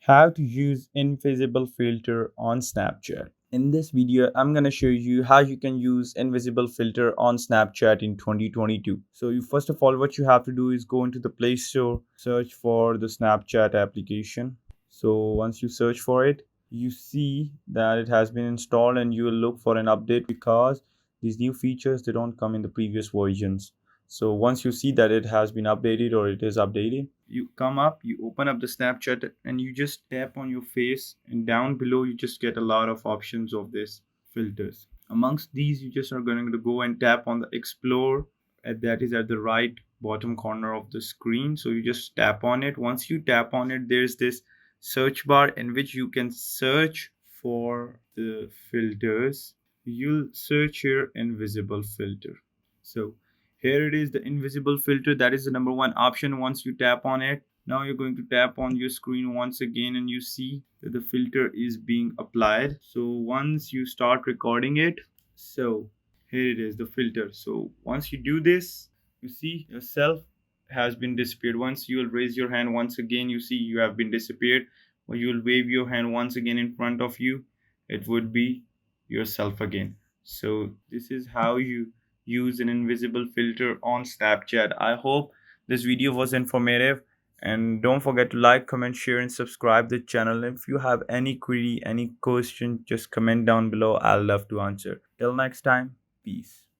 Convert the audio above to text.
How to use invisible filter on Snapchat. In this video, I'm going to show you how you can use invisible filter on Snapchat in 2022. So you first of all, what you have to do is go into the Play Store, search for the Snapchat application. So once you search for it, you see that it has been installed and you will look for an update because these new features, they don't come in the previous versions. So once you see that it has been updated or it is updated, you come up, you open up the Snapchat and you just tap on your face, and down below you just get a lot of options of this filters. Amongst these, you just are going to go and tap on the explore, and that is at the right bottom corner of the screen. So you just tap on it. Once you tap on it, there's this search bar in which you can search for the filters. You'll search here invisible filter. So here it is, the invisible filter. That is the number one option. Once you tap on it, now you're going to tap on your screen once again and you see that the filter is being applied. So once you start recording it, so here it is, the filter. So once you do this, you see yourself has been disappeared. Once you will raise your hand once again, you see you have been disappeared. Or you will wave your hand once again in front of you, it would be yourself again. So this is how you use an invisible filter on Snapchat. I hope this video was informative, and don't forget to like, comment, share, and subscribe the channel. If you have any query, any question, just comment down below. I'll love to answer. Till next time, peace.